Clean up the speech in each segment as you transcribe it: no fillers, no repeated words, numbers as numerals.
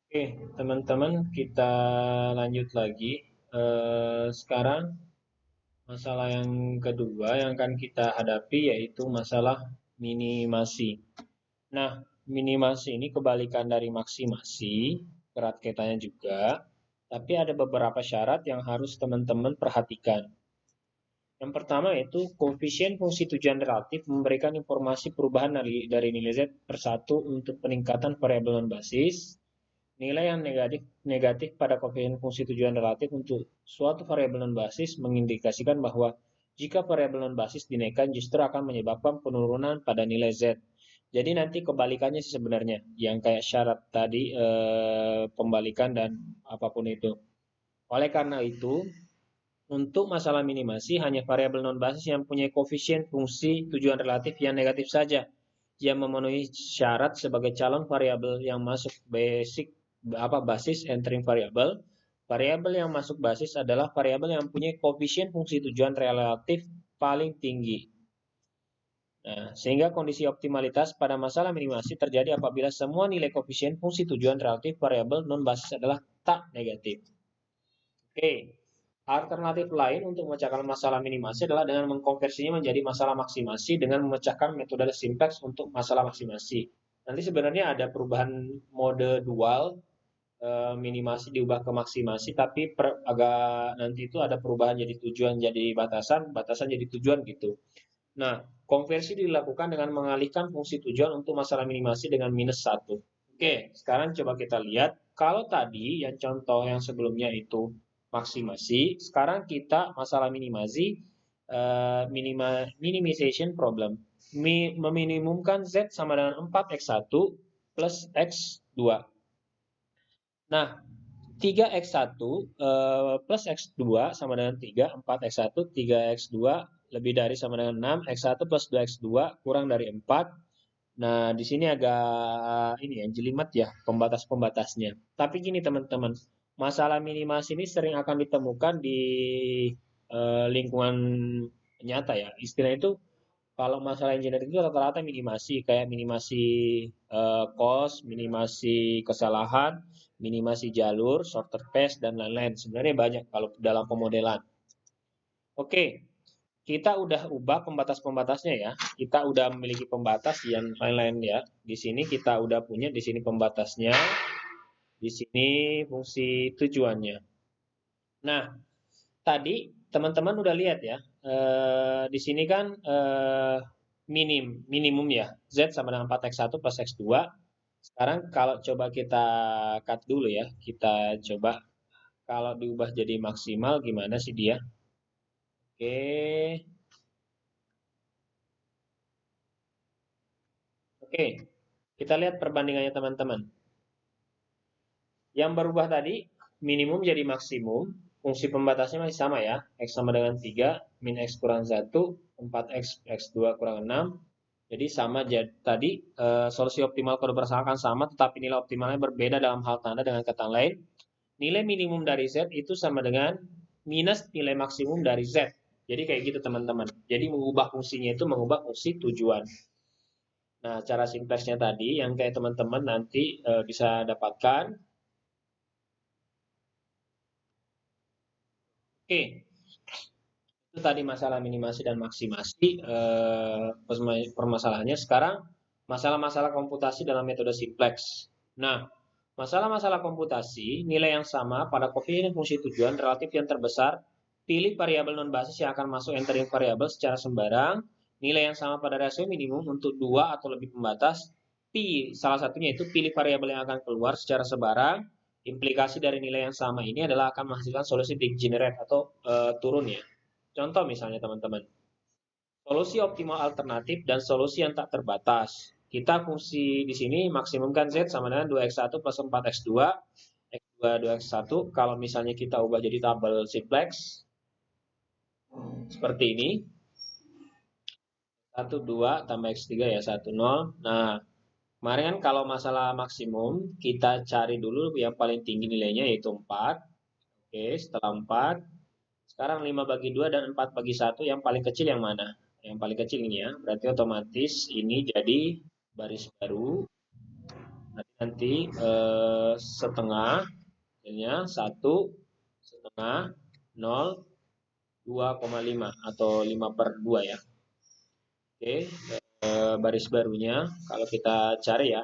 Oke, teman-teman, kita lanjut lagi. Sekarang masalah yang kedua yang akan kita hadapi yaitu masalah minimasi. Nah, minimasi ini kebalikan dari maksimasi, erat kaitannya juga, tapi ada beberapa syarat yang harus teman-teman perhatikan. Yang pertama yaitu koefisien fungsi tujuan relatif memberikan informasi perubahan dari nilai Z per 1 untuk peningkatan variabel non-basis. Nilai yang negatif pada koefisien fungsi tujuan relatif untuk suatu variabel non-basis mengindikasikan bahwa jika variabel non-basis dinaikkan justru akan menyebabkan penurunan pada nilai Z. Jadi nanti kebalikannya sih sebenarnya, yang kayak syarat tadi pembalikan dan apapun itu. Oleh karena itu, untuk masalah minimasi hanya variabel non-basis yang punya koefisien fungsi tujuan relatif yang negatif saja yang memenuhi syarat sebagai calon variabel yang masuk basis entering variabel. Variabel yang masuk basis adalah variabel yang punya koefisien fungsi tujuan relatif paling tinggi. Nah, sehingga kondisi optimalitas pada masalah minimasi terjadi apabila semua nilai koefisien fungsi tujuan relatif variabel non basis adalah tak negatif. Oke, alternatif lain untuk memecahkan masalah minimasi adalah dengan mengkonversinya menjadi masalah maksimasi dengan memecahkan metode simplex untuk masalah maksimasi. Nanti sebenarnya ada perubahan mode dual, minimasi diubah ke maksimasi, tapi agak nanti itu ada perubahan jadi tujuan jadi batasan, batasan jadi tujuan gitu. Nah, konversi dilakukan dengan mengalihkan fungsi tujuan untuk masalah minimasi dengan minus satu. Oke, sekarang coba kita lihat. Kalau tadi yang contoh yang sebelumnya itu maksimasi, sekarang kita masalah minimasi, minimization problem. Meminimumkan Z sama dengan 4x1 plus x2. Nah, 3x1 plus x2 sama dengan 3, 4x1, 3x2 lebih dari sama dengan 6, x1 plus 2x2 kurang dari 4. Nah, di sini agak ini ya, jelimet ya pembatas-pembatasnya. Tapi gini teman-teman, masalah minimasi ini sering akan ditemukan di lingkungan nyata ya. Istilah itu kalau masalah engineering itu rata-rata minimasi, kayak minimasi cost, minimasi kesalahan, minimasi jalur, shorter path, dan lain-lain. Sebenarnya banyak kalau dalam pemodelan. Oke, kita udah ubah pembatas-pembatasnya ya. Kita udah memiliki pembatas yang lain-lain ya. Di sini kita udah punya di sini pembatasnya, di sini fungsi tujuannya. Nah, tadi teman-teman udah lihat ya. Di sini kan minimum ya. Z sama dengan 4x1 plus x2. Sekarang kalau coba kita cut dulu ya. Kita coba kalau diubah jadi maksimal gimana sih dia? Oke. Oke. Kita lihat perbandingannya teman-teman. Yang berubah tadi minimum jadi maksimum. Fungsi pembatasnya masih sama ya. X sama dengan 3, min X kurang 1, 4X, X2 kurang 6. Jadi sama tadi solusi optimal kalau berdasarkan sama, tetapi nilai optimalnya berbeda dalam hal tanda dengan kata lain. Nilai minimum dari Z itu sama dengan minus nilai maksimum dari Z. Jadi kayak gitu teman-teman. Jadi mengubah fungsinya itu mengubah fungsi tujuan. Nah, cara simplexnya tadi yang kayak teman-teman nanti bisa dapatkan. Oke, itu tadi masalah minimasi dan maksimasi. Permasalahannya sekarang masalah-masalah komputasi dalam metode simplex. Nah, masalah-masalah komputasi nilai yang sama pada koefisien fungsi tujuan relatif yang terbesar. Pilih variabel non basis yang akan masuk entering variabel secara sembarang. Nilai yang sama pada rasio minimum untuk dua atau lebih pembatas. Salah satunya itu pilih variabel yang akan keluar secara sembarang. Implikasi dari nilai yang sama ini adalah akan menghasilkan solusi degenerate atau turun ya. Contoh misalnya teman-teman, solusi optimal alternatif dan solusi yang tak terbatas. Kita fungsi di sini maksimumkan Z sama dengan 2x1 plus 4x2, x2 2x1. Kalau misalnya kita ubah jadi tabel simplex, seperti ini. 1, 2 tambah x3 ya 1, 0. Nah, kemarin kan kalau masalah maksimum, kita cari dulu yang paling tinggi nilainya yaitu 4. Oke, setelah 4, sekarang 5 bagi 2 dan 4 bagi 1, yang paling kecil yang mana? Yang paling kecil ini ya. Berarti otomatis ini jadi baris baru. nanti setengah, jadinya 1 setengah 0 2,5 atau 5/2 ya. Oke, baris barunya kalau kita cari ya,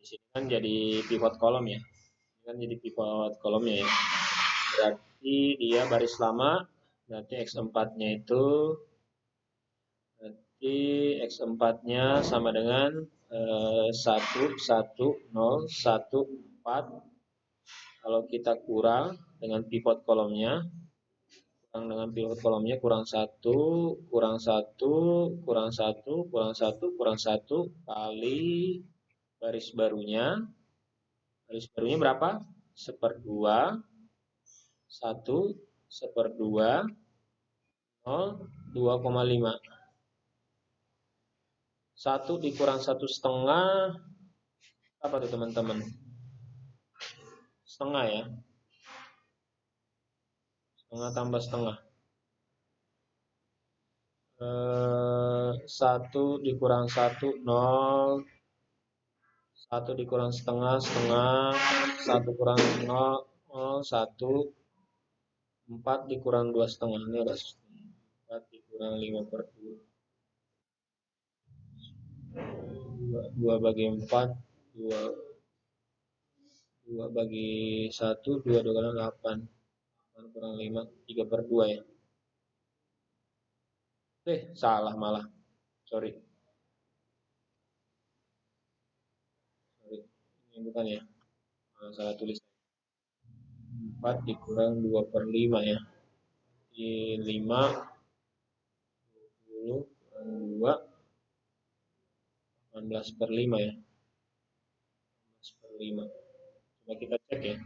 di sini kan jadi pivot kolom ya, ini kan jadi pivot kolomnya ya. Berarti dia baris lama, berarti x4-nya itu, berarti x4-nya sama dengan 1 1 0 1 4. Kalau kita kurang dengan pivot kolomnya, kurang 1 kurang 1 kurang 1 kurang 1 kurang 1 kali baris barunya berapa? 1/2 1 1/2 0 2,5. 1 dikurang 1/2 apa tuh teman-teman? Setengah ya, setengah tambah setengah. 1 dikurang 1 0, 1 dikurang setengah setengah, 1 kurang 0 1, 4 dikurang 2,5, ini ada 4 dikurang 5/2, 2 bagi 4, 2 bagi 1, 2 kali 8, 8 kurang 5, 3/2 ya. Salah malah, sorry, ini bukan ya, salah tulis. 4 dikurang 2/5 ya, di 5, 20 kurang 2, 18/5 ya, 18/5. Coba kita cek ya,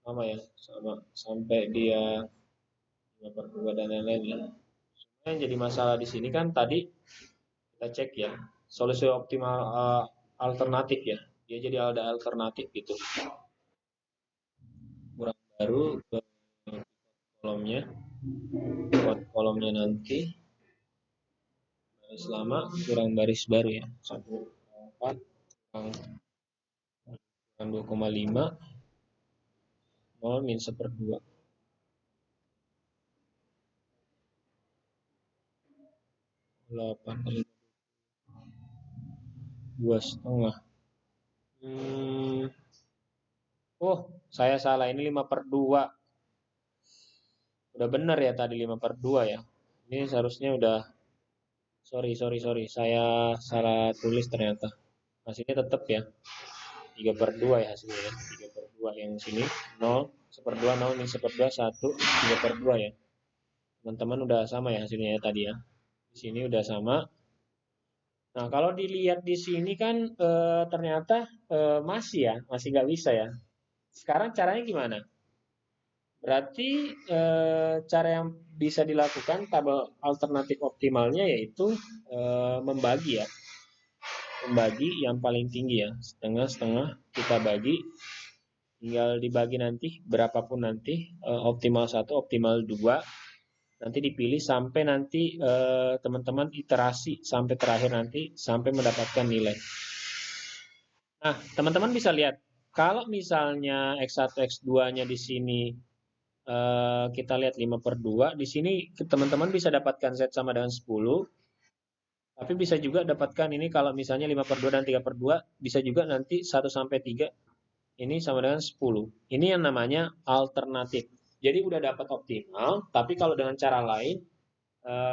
sama ya, sama sampai dia 5/2 dan lain-lain ya. Yang jadi masalah di sini kan tadi kita cek ya, solusi optimal alternatif ya, dia jadi ada alternatif gitu, kurang baru kolomnya, buat kolomnya nanti baris lama kurang baris baru ya, 1/4 kurang 2,5 0 min 1/2, 8 kali 2,5. Oh, saya salah, ini 5/2. Udah benar ya tadi 5/2 ya. Ini seharusnya udah, sorry, saya salah tulis ternyata. Hasilnya tetap ya 3/2 ya hasilnya ya. 3/2 yang sini 0, 1/2 0 min 1/2 1, 3/2 ya. Teman-teman udah sama ya hasilnya ya tadi ya. Di sini udah sama. Nah, kalau dilihat di sini kan ternyata masih ya, masih nggak bisa ya. Sekarang caranya gimana? Berarti cara yang bisa dilakukan tabel alternatif optimalnya yaitu membagi ya. Membagi yang paling tinggi ya. Setengah-setengah kita bagi, tinggal dibagi nanti berapapun nanti, optimal 1, optimal 2. Nanti dipilih sampai nanti teman-teman iterasi sampai terakhir nanti sampai mendapatkan nilai. Nah, teman-teman bisa lihat kalau misalnya X1 X2-nya di sini kita lihat 5/2, di sini teman-teman bisa dapatkan Z sama dengan 10, tapi bisa juga dapatkan ini kalau misalnya 5/2 dan 3/2, bisa juga nanti 1 sampai 3 ini sama dengan 10. Ini yang namanya alternatif. Jadi udah dapat optimal, tapi kalau dengan cara lain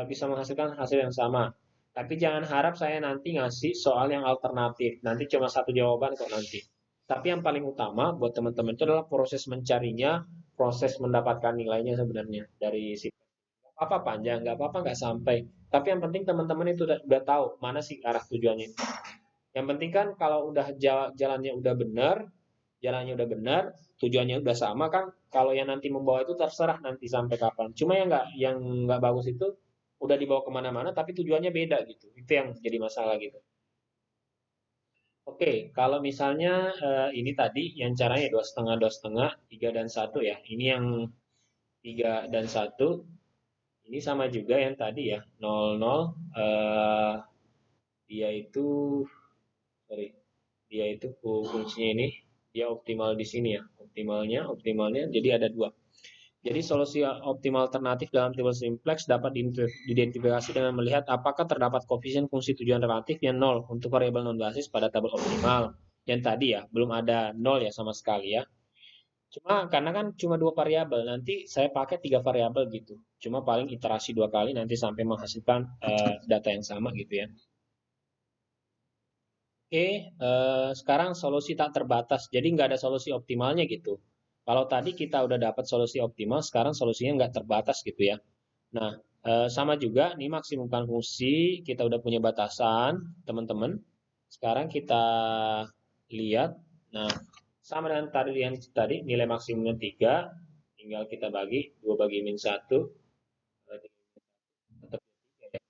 bisa menghasilkan hasil yang sama. Tapi jangan harap saya nanti ngasih soal yang alternatif. Nanti cuma satu jawaban kok nanti. Tapi yang paling utama buat teman-teman itu adalah proses mencarinya, proses mendapatkan nilainya sebenarnya dari si. Nggak apa panjang, nggak apa-apa nggak sampai. Tapi yang penting teman-teman itu udah tahu mana sih arah tujuannya. Yang penting kan kalau udah jalannya udah benar, tujuannya udah sama kan. Kalau yang nanti membawa itu terserah nanti sampai kapan. Cuma yang nggak bagus itu udah dibawa kemana-mana tapi tujuannya beda gitu. Itu yang jadi masalah gitu. Oke, kalau misalnya ini tadi yang caranya 2,5 2,5, 3 dan 1 ya. Ini yang 3 dan 1, Ini sama juga yang tadi ya, 00, dia itu, sorry, dia itu fungsinya ini, dia optimal di sini ya, optimalnya, jadi ada dua. Jadi solusi optimal alternatif dalam table simplex dapat diidentifikasi dengan melihat apakah terdapat koefisien fungsi tujuan relatif yang nol untuk variabel non basis pada tabel optimal. Yang tadi ya, belum ada nol ya sama sekali ya. Cuma karena kan cuma dua variabel, nanti saya pakai tiga variabel gitu. Cuma paling iterasi dua kali nanti sampai menghasilkan data yang sama gitu ya. Oke, sekarang solusi tak terbatas. Jadi nggak ada solusi optimalnya gitu. Kalau tadi kita udah dapat solusi optimal, sekarang solusinya nggak terbatas gitu ya. Nah, sama juga nih maksimumkan fungsi, kita udah punya batasan, teman-teman. Sekarang kita lihat. Nah, sama dengan tadi yang tadi nilai maksimumnya 3, tinggal kita bagi 2 bagi min 1, tetap 3 ya.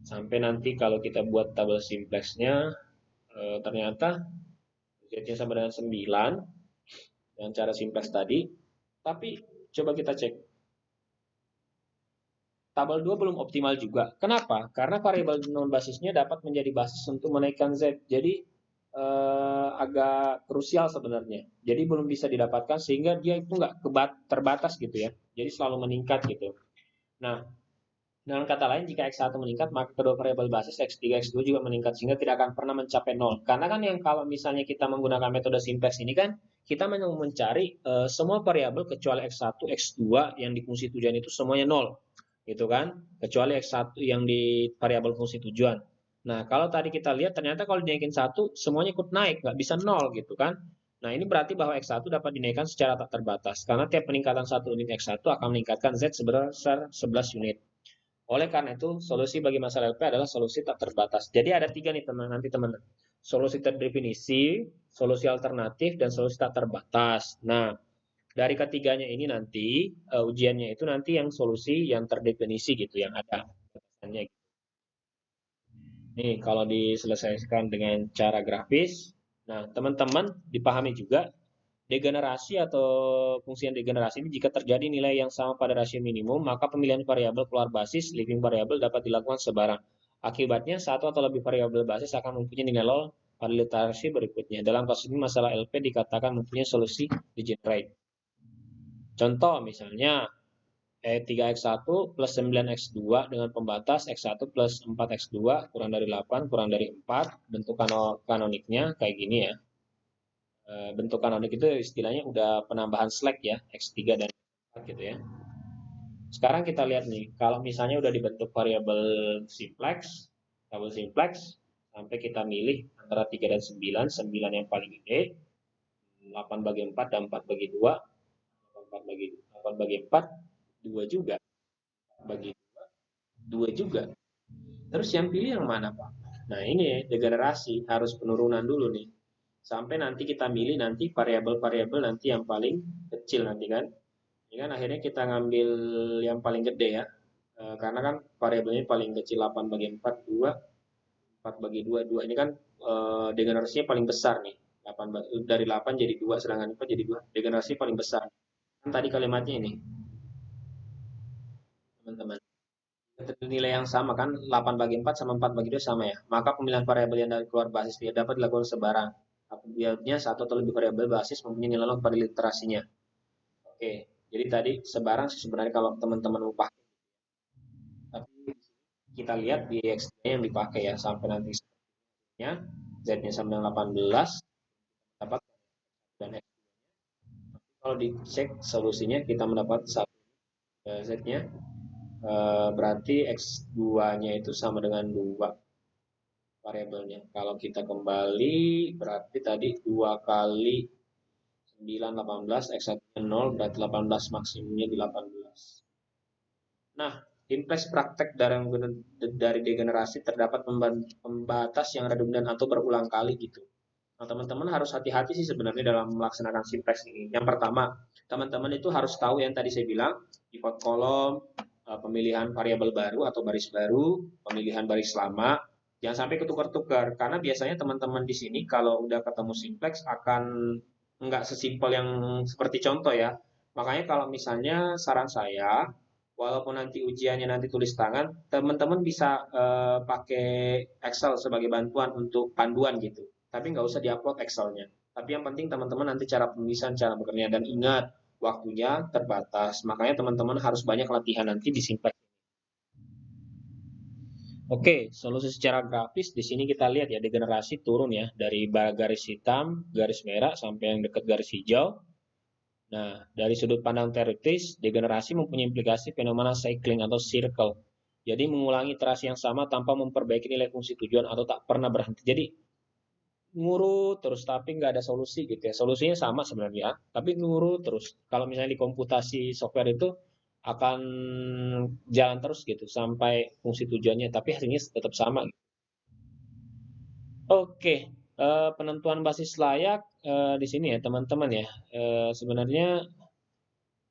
Sampai nanti kalau kita buat tabel simplexnya, ternyata z-nya sama dengan 9 dengan cara simplex tadi. Tapi coba kita cek. Tabel 2 belum optimal juga. Kenapa? Karena variabel non basisnya dapat menjadi basis untuk menaikkan Z. Jadi agak krusial sebenarnya. Jadi belum bisa didapatkan sehingga dia itu nggak terbatas gitu ya. Jadi selalu meningkat gitu. Nah, dengan kata lain, jika X1 meningkat, maka kedua variabel basis X3, X2 juga meningkat sehingga tidak akan pernah mencapai 0. Karena kan yang kalau misalnya kita menggunakan metode simplex ini kan kita mencari semua variabel kecuali X1, X2 yang di fungsi tujuan itu semuanya 0 gitu kan, kecuali X1 yang di variabel fungsi tujuan. Nah, kalau tadi kita lihat ternyata kalau dinaikin 1 semuanya ikut naik, nggak bisa 0 gitu kan. Nah, ini berarti bahwa X1 dapat dinaikkan secara tak terbatas karena tiap peningkatan 1 unit X1 akan meningkatkan Z sebesar 11 unit. Oleh karena itu, solusi bagi masalah LP adalah solusi tak terbatas. Jadi ada tiga nih teman, nanti teman. Solusi terdefinisi, solusi alternatif, dan solusi tak terbatas. Nah, dari ketiganya ini nanti ujiannya itu nanti yang solusi yang terdefinisi gitu, yang ada batasannya. Nih, kalau diselesaikan dengan cara grafis, nah teman-teman dipahami juga degenerasi atau fungsi yang degenerasi ini jika terjadi nilai yang sama pada rasio minimum, maka pemilihan variabel keluar basis living variable dapat dilakukan sebarang. Akibatnya, satu atau lebih variabel basis akan mempunyai nilai nol pada literasi berikutnya. Dalam kasus ini, masalah LP dikatakan mempunyai solusi degenerate. Contoh misalnya, 3x1 plus 9x2 dengan pembatas x1 plus 4x2 kurang dari 8 kurang dari 4. Bentuk kanoniknya kayak gini ya. Bentuk kanonik itu istilahnya udah penambahan slack ya, X3 dan X4 gitu ya. Sekarang kita lihat nih, kalau misalnya udah dibentuk variabel simplex, tabel simplex, sampai kita milih antara 3 dan 9, 9 yang paling gede, 8 bagi 4 dan 4 bagi 2, 8 bagi 8 bagi 4, 2 juga, bagi 2 juga. Terus yang pilih yang mana, Pak? Nah, ini degenerasi, harus penurunan dulu nih. Sampai nanti kita milih nanti variabel-variabel nanti yang paling kecil nanti kan. Ini kan akhirnya kita ngambil yang paling gede ya. Karena kan variabelnya paling kecil 8 bagi 4, 2, 4 bagi 2, 2. Ini kan degenerasinya paling besar nih. 8, dari 8 jadi 2, sedangkan 4 jadi 2. Degenerasi paling besar. Kan tadi kalimatnya ini, teman-teman. Nilai yang sama kan, 8 bagi 4 sama 4 bagi 2 sama ya. Maka pemilihan variabel yang dari keluar basis dia dapat dilakukan sebarang. Apabila satu atau lebih variabel basis mempunyai nilai nol pada literasinya. Oke, jadi tadi sebarang sih sebenarnya kalau teman-teman mau pakai. Tapi kita lihat di X-nya yang dipakai ya, sampai nanti Z-nya, Z-nya sama dengan 18, dapat dan X. Kalau dicek solusinya kita mendapat satu Z-nya, berarti X2-nya itu sama dengan 2 variabelnya. Kalau kita kembali, berarti tadi 2 kali 9, 18, X1-nya 0, berarti 18 maksimumnya di 18. Nah, impres praktek dari degenerasi terdapat pembatas yang redundan atau berulang kali gitu. Nah, teman-teman harus hati-hati sih sebenarnya dalam melaksanakan simplex ini. Yang pertama, teman-teman itu harus tahu yang tadi saya bilang, pivot kolom, pemilihan variabel baru atau baris baru, pemilihan baris lama, jangan sampai ketukar-tukar. Karena biasanya teman-teman di sini kalau udah ketemu simplex akan nggak sesimpel yang seperti contoh ya. Makanya kalau misalnya saran saya, walaupun nanti ujiannya nanti tulis tangan, teman-teman bisa pakai Excel sebagai bantuan untuk panduan gitu. Tapi nggak usah diupload Excelnya. Tapi yang penting teman-teman nanti cara penulisan, cara bekerja, dan ingat waktunya terbatas. Makanya teman-teman harus banyak latihan nanti disimpan. Oke, solusi secara grafis di sini kita lihat ya, degenerasi turun ya dari garis hitam, garis merah sampai yang dekat garis hijau. Nah, dari sudut pandang teoritis, degenerasi mempunyai implikasi fenomena cycling atau circle. Jadi mengulangi iterasi yang sama tanpa memperbaiki nilai fungsi tujuan atau tak pernah berhenti. Jadi ngurut terus tapi nggak ada solusi gitu ya. Solusinya sama sebenarnya, tapi ngurut terus. Kalau misalnya di komputasi software itu akan jalan terus gitu sampai fungsi tujuannya, tapi hasilnya tetap sama. Oke, penentuan basis layak di sini ya teman-teman ya. Sebenarnya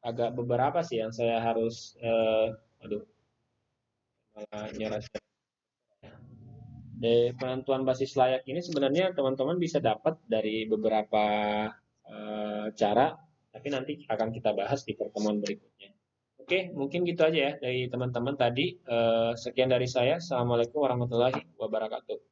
agak beberapa sih yang saya harus, aduh, malah nyerah. Penentuan basis layak ini sebenarnya teman-teman bisa dapat dari beberapa cara, tapi nanti akan kita bahas di pertemuan berikutnya. Oke, mungkin gitu aja ya dari teman-teman tadi. Sekian dari saya. Assalamualaikum warahmatullahi wabarakatuh.